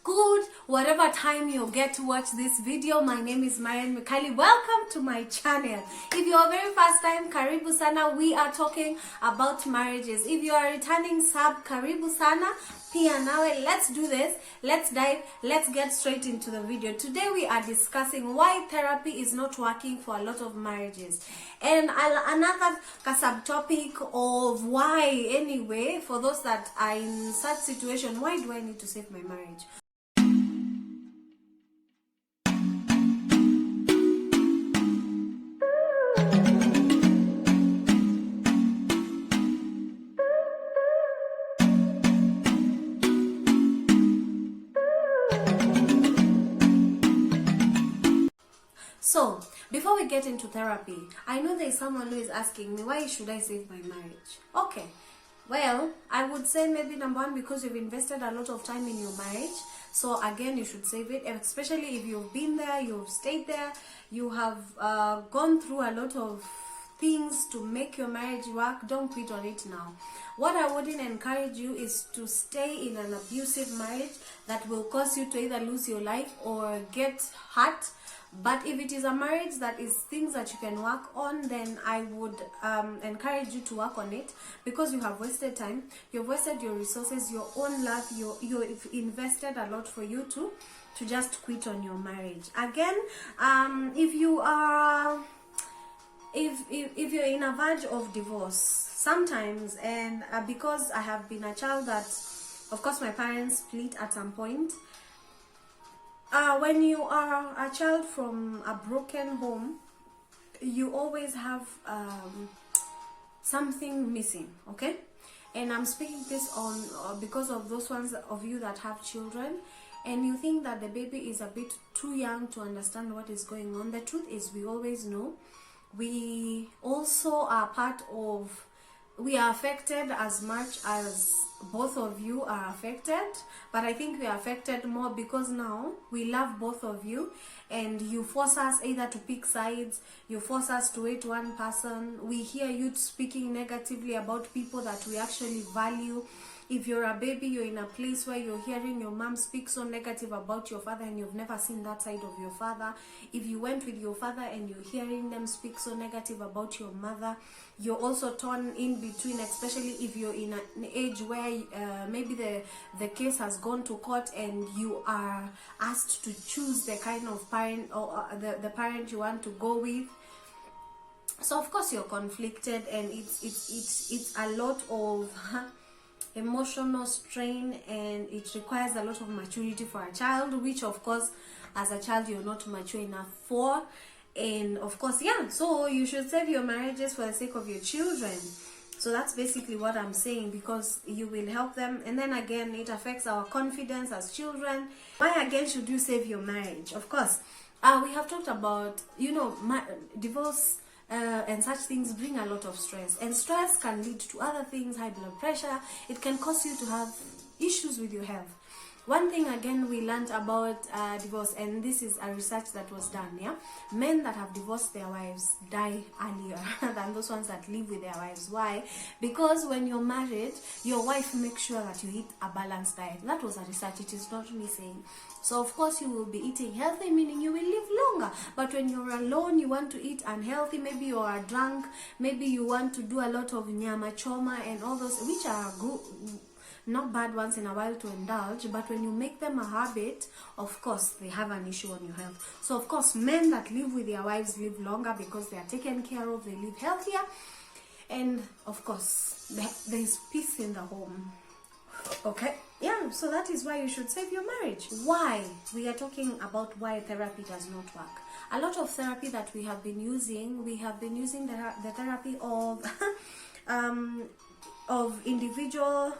good whatever time you get to watch this video. My name is Marian Mikali. Welcome to my channel. If you are very first time, karibu sana. We are talking about marriages. If you are returning sub, karibu sana. Pia nawe, let's do this. Let's dive. Let's get straight into the video. Today we are discussing why therapy is not working for a lot of marriages, and another subtopic of why, anyway, for those that are in such situation, why do I need to save my marriage? So, before we get into therapy, I know there is someone who is asking me, why should I save my marriage? Okay, well, I would say maybe number one, because you've invested a lot of time in your marriage. So again, you should save it, especially if you've been there, you've stayed there, you have gone through a lot of things to make your marriage work. Don't quit on it now. What I wouldn't encourage you is to stay in an abusive marriage that will cause you to either lose your life or get hurt. But if it is a marriage that is things that you can work on, then I would encourage you to work on it, because you have wasted time, you've wasted your resources, your own love, you've invested a lot for you to just quit on your marriage. Again, if you are if you're in a verge of divorce sometimes, and because I have been a child that, of course, my parents split at some point. When you are a child from a broken home, you always have something missing, okay? And I'm speaking this on because of those ones of you that have children, and you think that the baby is a bit too young to understand what is going on. The truth is, we always know. We also are part of, we are affected as much as both of you are affected, but I think we are affected more because now we love both of you, and you force us either to pick sides, you force us to hate one person. We hear you speaking negatively about people that we actually value. If you're a baby, you're in a place where you're hearing your mom speak so negative about your father, and you've never seen that side of your father. If you went with your father and you're hearing them speak so negative about your mother, you're also torn in between, especially if you're in an age where maybe the case has gone to court and you are asked to choose the kind of parent, or the parent you want to go with. So of course you're conflicted, and it's a lot of emotional strain, and it requires a lot of maturity for a child, which of course as a child you're not mature enough for. And of course, yeah, so you should save your marriages for the sake of your children. So that's basically what I'm saying, because you will help them, and then again it affects our confidence as children. Why again should you save your marriage? Of course, we have talked about, you know, divorce and such things bring a lot of stress, and stress can lead to other things, high blood pressure. It can cause you to have issues with your health. One thing again we learned about divorce, and this is a research that was done, yeah, men that have divorced their wives die earlier than those ones that live with their wives. Why? Because when you're married, your wife makes sure that you eat a balanced diet. That was a research, it is not me saying. So of course you will be eating healthy, meaning you will live longer. But when you're alone, you want to eat unhealthy. Maybe you are drunk, maybe you want to do a lot of nyama choma and all those, which are good, not bad once in a while to indulge, but when you make them a habit, of course they have an issue on your health. So of course men that live with their wives live longer because they are taken care of, they live healthier, and of course there is peace in the home. Okay, yeah, so that is why you should save your marriage. Why we are talking about why therapy does not work. A lot of therapy that we have been using the therapy of of individual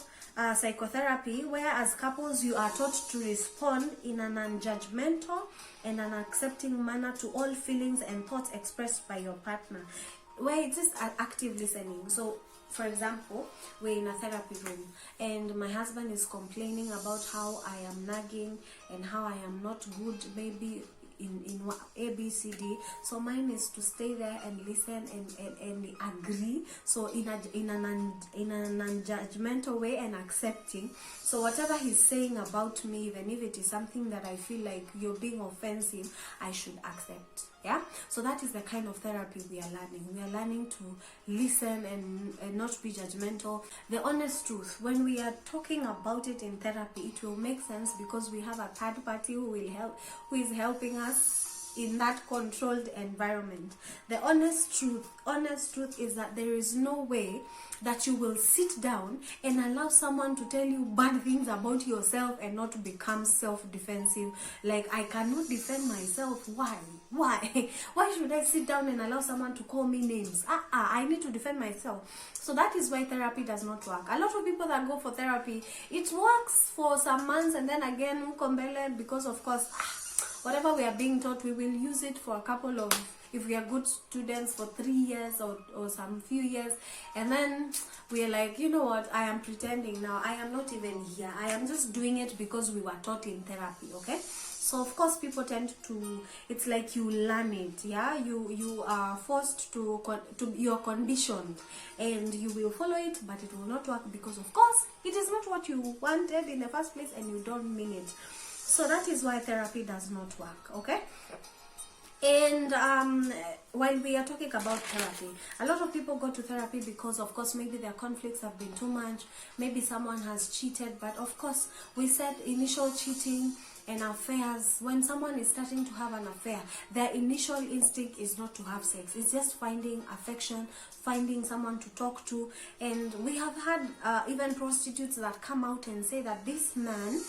psychotherapy, where as couples you are taught to respond in an unjudgmental and an accepting manner to all feelings and thoughts expressed by your partner, where it's just an active listening. So for example, we're in a therapy room and my husband is complaining about how I am nagging and how I am not good, maybe in A, B, C, D. So mine is to stay there and listen and agree. So in a non-judgmental way and accepting. So whatever he's saying about me, even if it is something that I feel like you're being offensive, I should accept. Yeah, so that is the kind of therapy we are learning. We are learning to listen and not be judgmental. The honest truth, when we are talking about it in therapy, it will make sense because we have a third party who is helping us in that controlled environment. The honest truth is that there is no way that you will sit down and allow someone to tell you bad things about yourself and not become self-defensive. Like, I cannot defend myself. Why should I sit down and allow someone to call me names? I need to defend myself. So that is why therapy does not work. A lot of people that go for therapy, it works for some months and then again because of course whatever we are being taught, we will use it for a couple of, if we are good students, for 3 years or some few years, and then we are like, you know what, I am pretending now, I am not even here, I am just doing it because we were taught in therapy. Okay, so of course people tend to, it's like you learn it. Yeah, you are forced to you're conditioned and you will follow it, but it will not work because of course it is not what you wanted in the first place and you don't mean it. So that is why therapy does not work. Okay, and while we are talking about therapy, a lot of people go to therapy because of course maybe their conflicts have been too much, maybe someone has cheated. But of course we said initial cheating and affairs, when someone is starting to have an affair, their initial instinct is not to have sex, it's just finding affection, finding someone to talk to. And we have had even prostitutes that come out and say that this man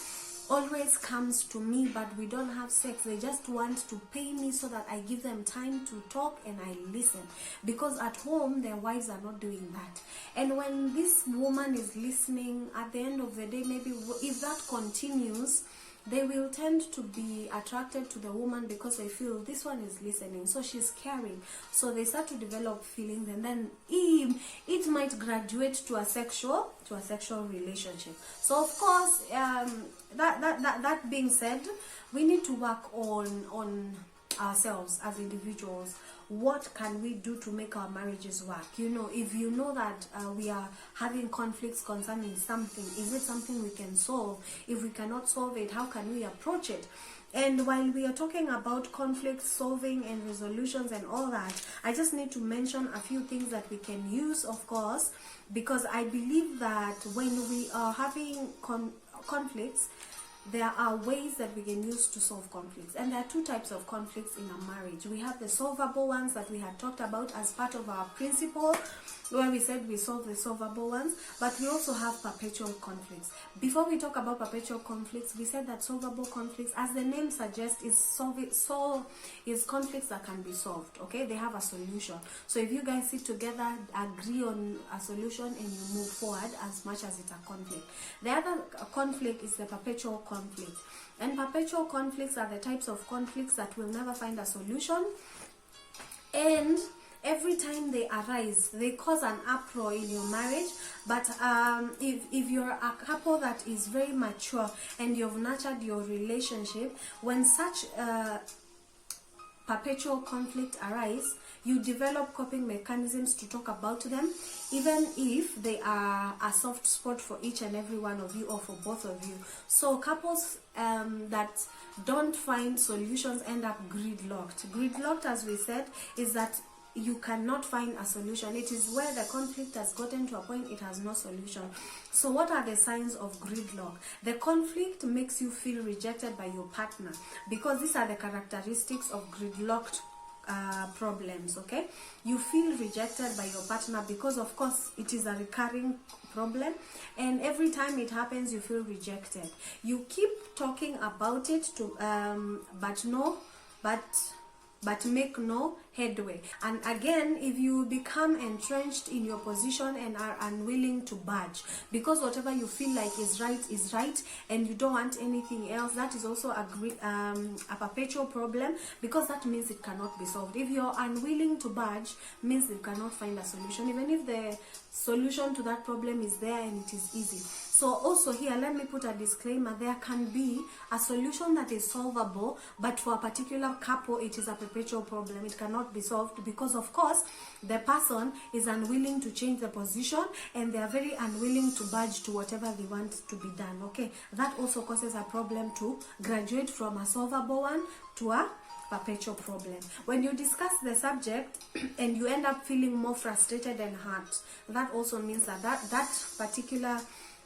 always comes to me but we don't have sex, they just want to pay me so that I give them time to talk and I listen, because at home their wives are not doing that. And when this woman is listening, at the end of the day, maybe if that continues, they will tend to be attracted to the woman because they feel this one is listening, so she's caring, so they start to develop feelings, and then it might graduate to a sexual relationship. So of course, that being said, we need to work on ourselves as individuals. What can we do to make our marriages work? You know, if you know that we are having conflicts concerning something, is it something we can solve? If we cannot solve it, how can we approach it? And while we are talking about conflict solving and resolutions and all that, I just need to mention a few things that we can use, of course, because I believe that when we are having conflicts, there are ways that we can use to solve conflicts. And there are two types of conflicts in a marriage. We have the solvable ones that we had talked about as part of our principle, where we said we solve the solvable ones, but we also have perpetual conflicts. Before we talk about perpetual conflicts, we said that solvable conflicts, as the name suggests, is conflicts that can be solved. Okay, they have a solution. So if you guys sit together, agree on a solution, and you move forward as much as it's a conflict. The other conflict is the perpetual conflict. And perpetual conflicts are the types of conflicts that will never find a solution, and every time they arise, they cause an uproar in your marriage. But if you're a couple that is very mature and you've nurtured your relationship, when such perpetual conflict arise, you develop coping mechanisms to talk about them, even if they are a soft spot for each and every one of you or for both of you. So couples that don't find solutions end up gridlocked. Gridlocked, as we said, is that you cannot find a solution. It is where the conflict has gotten to a point it has no solution. So what are the signs of gridlock? The conflict makes you feel rejected by your partner, because these are the characteristics of gridlocked problems. Okay, you feel rejected by your partner because of course it is a recurring problem, and every time it happens you feel rejected. You keep talking about it to but make no headway. And again, if you become entrenched in your position and are unwilling to budge, because whatever you feel like is right and you don't want anything else, that is also a perpetual problem, because that means it cannot be solved. If you're unwilling to budge, means you cannot find a solution, even if the solution to that problem is there and it is easy. So also here, let me put a disclaimer. There can be a solution that is solvable, but for a particular couple, it is a perpetual problem. It cannot be solved because, of course, the person is unwilling to change the position, and they are very unwilling to budge to whatever they want to be done. Okay, that also causes a problem to graduate from a solvable one to a perpetual problem. When you discuss the subject and you end up feeling more frustrated and hurt, that also means that particular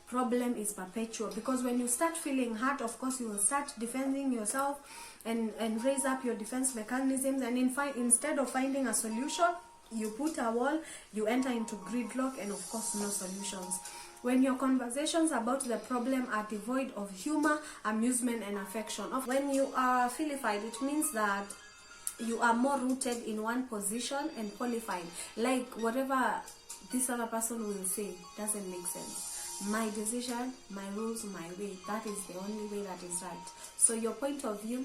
problem is perpetual, because when you start feeling hurt, of course you will start defending yourself and raise up your defense mechanisms, and instead of finding a solution, you put a wall, you enter into gridlock, and of course no solutions. When your conversations about the problem are devoid of humor, amusement, and affection. When you are filified, it means that you are more rooted in one position and qualified. Like whatever this other person will say doesn't make sense. My decision, my rules, my way. That is the only way that is right. So your point of view,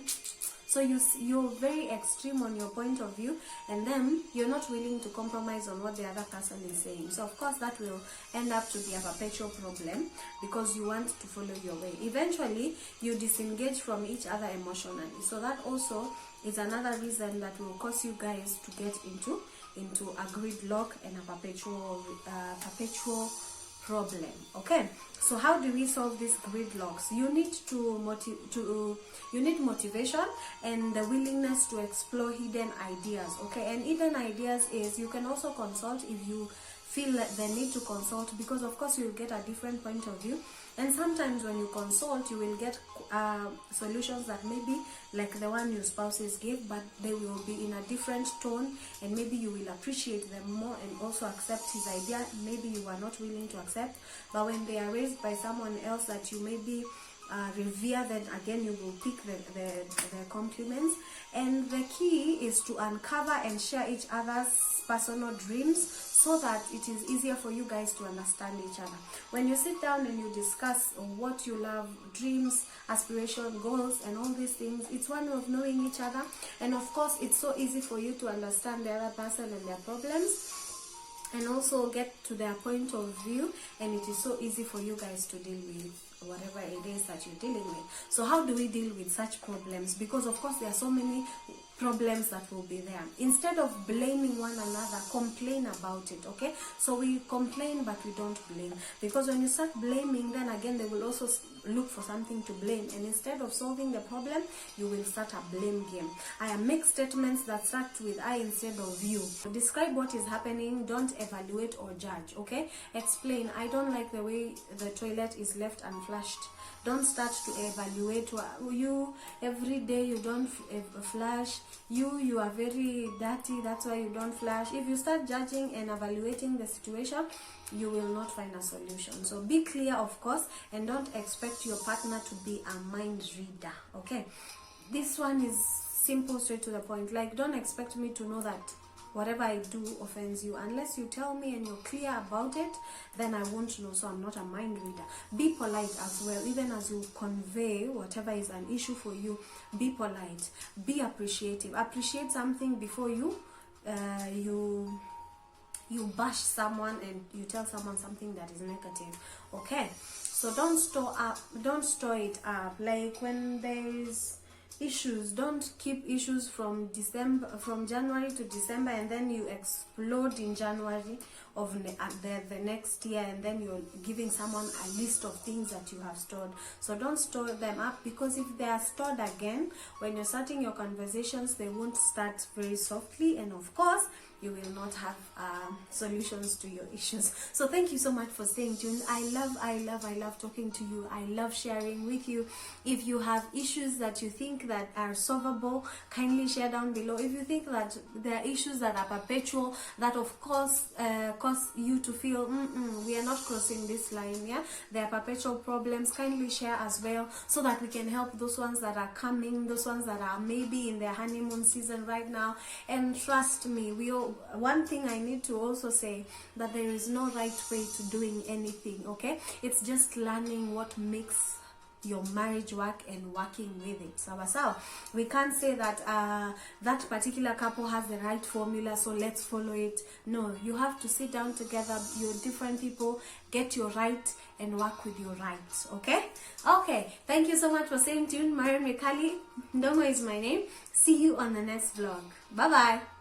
so you're very extreme on your point of view, and then you're not willing to compromise on what the other person is saying. So of course that will end up to be a perpetual problem, because you want to follow your way. Eventually you disengage from each other emotionally. So that also is another reason that will cause you guys to get into a gridlock and a perpetual problem. Okay, so how do we solve these gridlocks? You need you need motivation and the willingness to explore hidden ideas. Okay, and hidden ideas is, you can also consult if you feel the need to consult, because of course you'll get a different point of view, and sometimes when you consult you will get solutions that may be like the one your spouses give, but they will be in a different tone, and maybe you will appreciate them more and also accept his idea. Maybe you are not willing to accept, but when they are raised by someone else that you maybe revere, then again you will pick the compliments. And the key is to uncover and share each other's personal dreams, so that it is easier for you guys to understand each other. When you sit down and you discuss what you love, dreams, aspiration, goals, and all these things, it's one way of knowing each other. And of course it's so easy for you to understand the other person and their problems, and also get to their point of view, and it is so easy for you guys to deal with whatever it is that you're dealing with. So how do we deal with such problems? Because of course there are so many problems that will be there. Instead of blaming one another, complain about it. Okay, so we complain but we don't blame, because when you start blaming, then again they will also look for something to blame, and instead of solving the problem, you will start a blame game. I make statements that start with I instead of you. Describe what is happening, don't evaluate or judge. Okay, explain, I don't like the way the toilet is left unflushed. Don't start to evaluate. You every day you don't flush, you are very dirty, that's why you don't flush. If you start judging and evaluating the situation, you will not find a solution. So be clear, of course, and don't expect your partner to be a mind reader. Okay, this one is simple, straight to the point. Like, don't expect me to know that whatever I do offends you. Unless you tell me and you're clear about it, then I won't know. So I'm not a mind reader. Be polite as well. Even as you convey whatever is an issue for you, be polite, be appreciative. Appreciate something before you bash someone and you tell someone something that is negative. Okay, so don't store it up. Like when there's issues, don't keep issues from January to December, and then you explode in January of the next year, and then you're giving someone a list of things that you have stored. So don't store them up, because if they are stored again, when you're starting your conversations, they won't start very softly, and of course you will not have solutions to your issues. So thank you so much for staying tuned. I love talking to you. I love sharing with you. If you have issues that you think that are solvable, kindly share down below. If you think that there are issues that are perpetual, that of course cause you to feel we are not crossing this line, yeah, there are perpetual problems, kindly share as well, so that we can help those ones that are coming, those ones that are maybe in their honeymoon season right now. And trust me, one thing I need to also say, that there is no right way to doing anything. Okay, it's just learning what makes your marriage work and working with it. So we can't say that that particular couple has the right formula, so let's follow it. No, you have to sit down together, you're different people, get your right and work with your right. Okay, thank you so much for staying tuned. Mariam Mekali, Ndung'u is my name. See you on the next vlog. Bye bye.